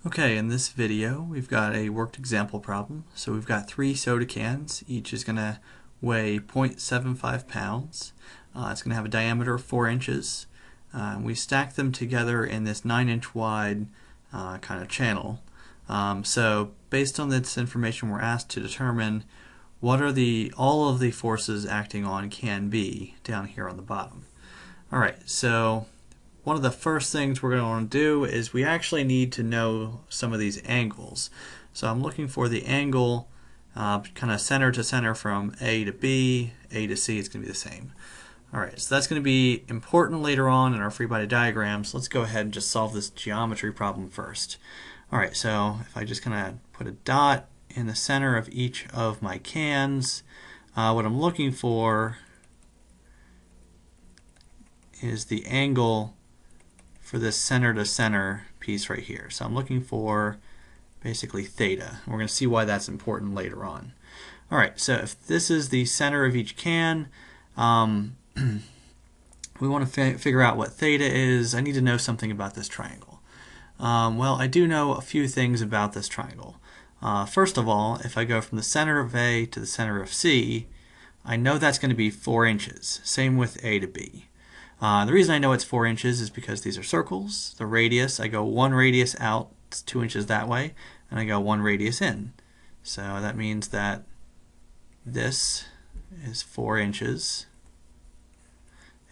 Okay, in this video we've got a worked example problem. So we've got 3 soda cans. Each is going to weigh 0.75 pounds. It's going to have a diameter of 4 inches. We stack them together in this 9-inch wide kind of channel. So based on this information, we're asked to determine what are all of the forces acting on can B down here on the bottom. Alright, so one of the first things we're going to want to do is we actually need to know some of these angles. So I'm looking for the angle kind of center to center from A to B, A to C. It's going to be the same. Alright, so that's going to be important later on in our free body diagrams. Let's go ahead and just solve this geometry problem first. Alright, so if I just kind of put a dot in the center of each of my cans, what I'm looking for is the angle for this center to center piece right here. So I'm looking for basically theta. We're going to see why that's important later on. Alright, so if this is the center of each can, we want to figure out what theta is. I need to know something about this triangle. Well, I do know a few things about this triangle. First of all, if I go from the center of A to the center of C, I know that's going to be 4 inches. Same with A to B. The reason I know it's 4 inches is because these are circles. The radius, I go 1 radius out, it's 2 inches that way, and I go 1 radius in. So that means that this is 4 inches.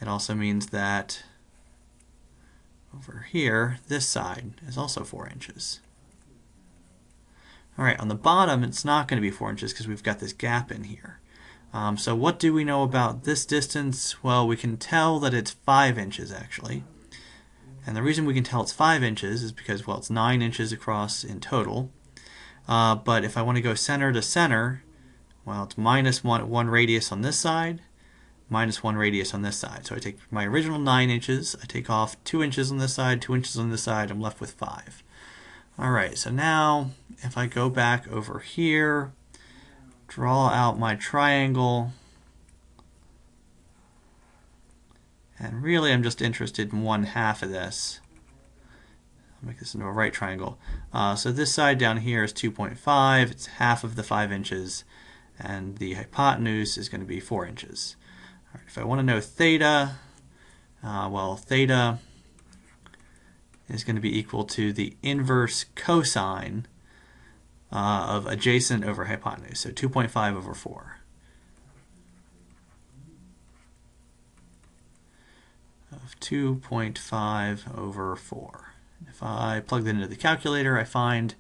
It also means that over here, this side is also 4 inches. Alright, on the bottom, it's not going to be 4 inches because we've got this gap in here. So what do we know about this distance? Well, we can tell that it's 5 inches actually. And the reason we can tell it's 5 inches is because, well, it's 9 inches across in total. But if I want to go center to center, well, it's minus one radius on this side, minus 1 radius on this side. So I take my original 9 inches, I take off 2 inches on this side, 2 inches on this side, I'm left with 5. Alright, so now if I go back over here, draw out my triangle, and really I'm just interested in 1/2 of this. I'll make this into a right triangle. So this side down here is 2.5, it's half of the 5 inches, and the hypotenuse is going to be 4 inches. All right, if I want to know theta, well, theta is going to be equal to the inverse cosine of adjacent over hypotenuse, so 2.5 over 4. Of 2.5 over 4. If I plug that into the calculator, I find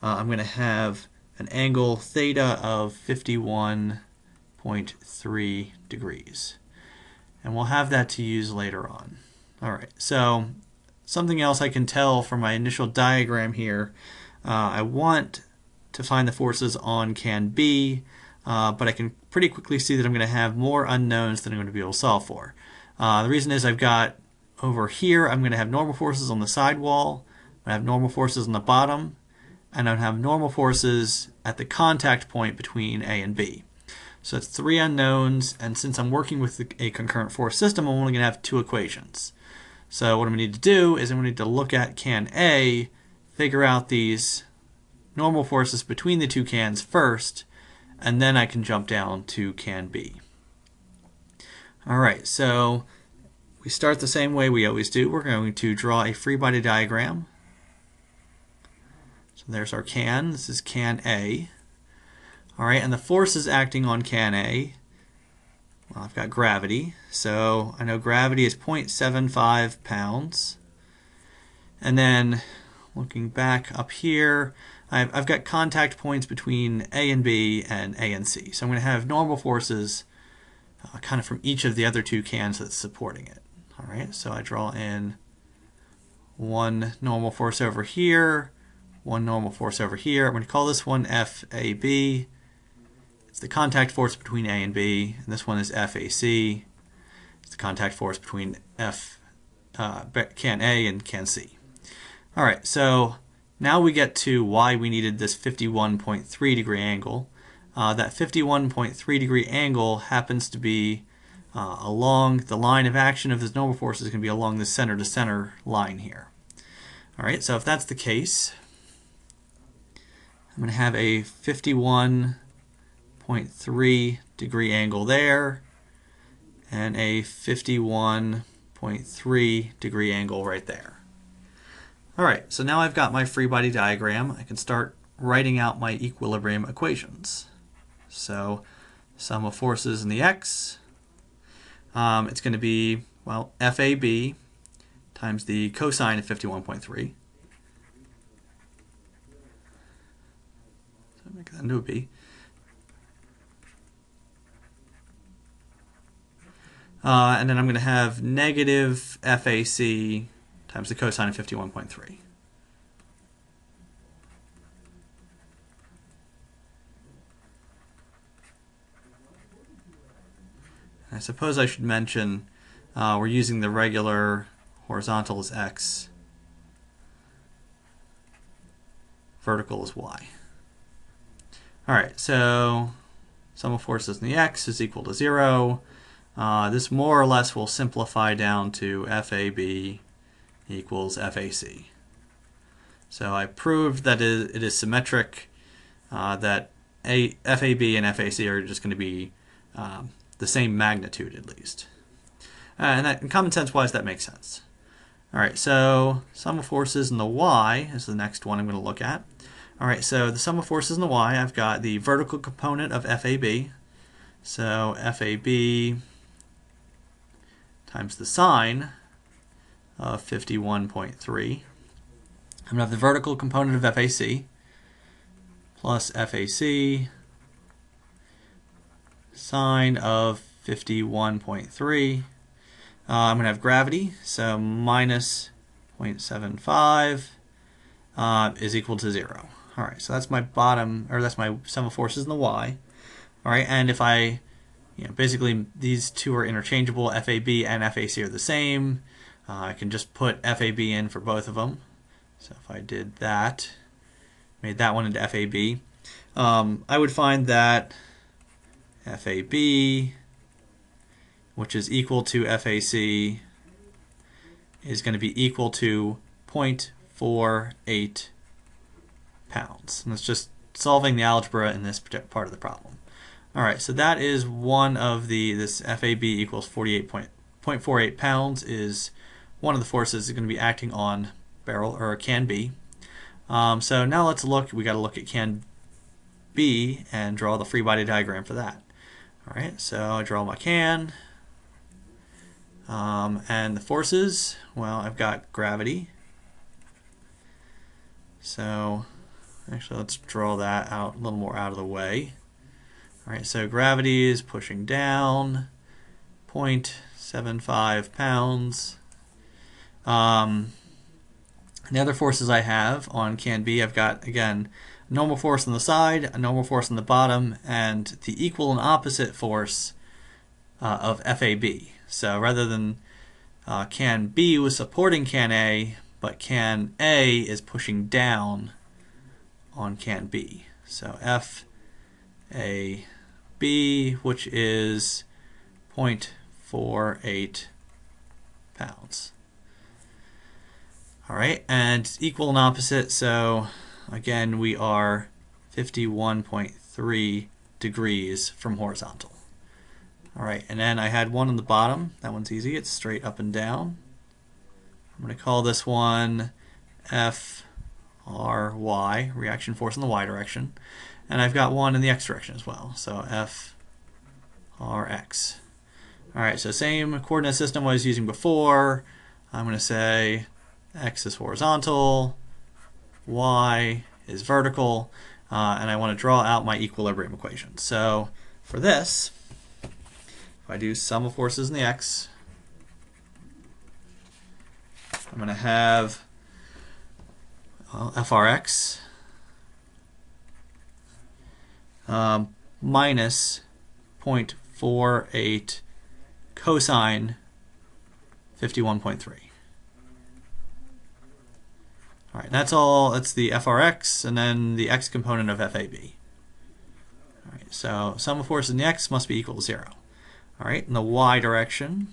I'm going to have an angle theta of 51.3 degrees. And we'll have that to use later on. Alright, so something else I can tell from my initial diagram here, I want to find the forces on can B, but I can pretty quickly see that I'm going to have more unknowns than I'm going to be able to solve for. The reason is I've got over here, I'm going to have normal forces on the side wall, I have normal forces on the bottom, and I have normal forces at the contact point between A and B. So it's 3 unknowns, and since I'm working with a concurrent force system, I'm only going to have 2 equations. So what I'm going to need to do is I'm going to need to look at can A, figure out these normal forces between the 2 cans first, and then I can jump down to can B. Alright, so we start the same way we always do. We're going to draw a free body diagram. So there's our can. This is can A. Alright, and the forces acting on can A, well, I've got gravity. So I know gravity is 0.75 pounds. And then looking back up here, I've got contact points between A and B and A and C. So I'm going to have normal forces kind of from each of the other 2 cans that's supporting it. Alright, so I draw in one normal force over here, one normal force over here. I'm going to call this one FAB. It's the contact force between A and B, and this one is FAC. It's the contact force between can A and can C. Alright, so now we get to why we needed this 51.3 degree angle. That 51.3 degree angle happens to be along the line of action of this normal force is going to be along the center to center line here. Alright, so if that's the case, I'm going to have a 51.3 degree angle there and a 51.3 degree angle right there. Alright, so now I've got my free body diagram. I can start writing out my equilibrium equations. So sum of forces in the x, it's going to be, well, FAB times the cosine of 51.3. So make that into a B. And then I'm going to have negative FAC times the cosine of 51.3. I suppose I should mention we're using the regular horizontal as x, vertical as y. Alright, so sum of forces in the x is equal to 0. This more or less will simplify down to FAB equals FAC. So I proved that it is symmetric, that FAB and FAC are just going to be the same magnitude at least. And common sense wise, that makes sense. Alright, so sum of forces in the y is the next one I'm going to look at. Alright, so the sum of forces in the y, I've got the vertical component of FAB. So FAB times the sine of 51.3. I'm going to have the vertical component of FAC plus FAC sine of 51.3. I'm going to have gravity, so minus 0.75 is equal to 0. Alright, so that's my bottom, or that's my sum of forces in the y. Alright, and if I, basically these two are interchangeable, FAB and FAC are the same. I can just put FAB in for both of them. So if I did that, made that one into FAB, I would find that FAB, which is equal to FAC, is going to be equal to 0.48 pounds. And it's just solving the algebra in this part of the problem. Alright, so that is one of this FAB equals 0.48 pounds is one of the forces that's going to be acting on barrel, or can B. So now let's look, we got to look at can B and draw the free body diagram for that. Alright, so I draw my can. And the forces, well, I've got gravity. So actually let's draw that out a little more out of the way. Alright, so gravity is pushing down 0.75 pounds. The other forces I have on can B, I've got, again, a normal force on the side, a normal force on the bottom, and the equal and opposite force of FAB. So rather than can B was supporting can A, but can A is pushing down on can B. So FAB, which is 0.48 pounds. Alright, and equal and opposite, so again we are 51.3 degrees from horizontal. Alright, and then I had one on the bottom. That one's easy, it's straight up and down. I'm going to call this one FRY, reaction force in the y direction. And I've got one in the x direction as well, so FRX. Alright, so same coordinate system I was using before. I'm going to say x is horizontal, y is vertical, and I want to draw out my equilibrium equation. So for this, if I do sum of forces in the x, I'm going to have FRX minus 0.48 cosine 51.3. Alright, that's all, that's the FRX, and then the x component of FAB. Alright, so sum of forces in the x must be equal to 0. Alright, in the y direction,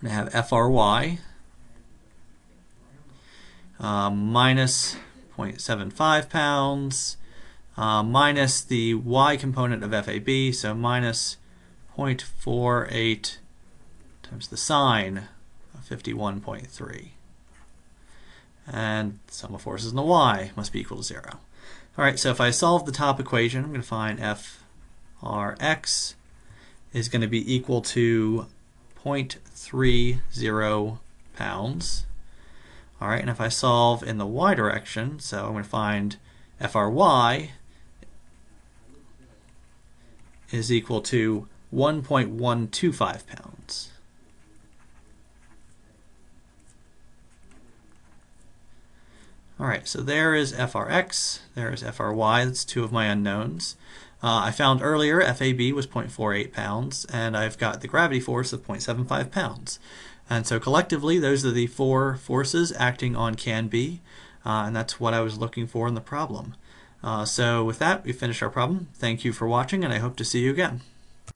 I'm going to have FRY minus 0.75 pounds minus the y component of FAB, so minus 0.48 times the sine of 51.3. And sum of forces in the y must be equal to 0. Alright, so if I solve the top equation, I'm going to find FRX is going to be equal to 0.30 pounds. Alright, and if I solve in the y direction, so I'm going to find FRY is equal to 1.125 pounds. Alright, so there is FRX, there is FRY, that's two of my unknowns. I found earlier FAB was 0.48 pounds, and I've got the gravity force of 0.75 pounds. And so collectively, those are the four forces acting on can B, and that's what I was looking for in the problem. So with that, we finished our problem. Thank you for watching, and I hope to see you again.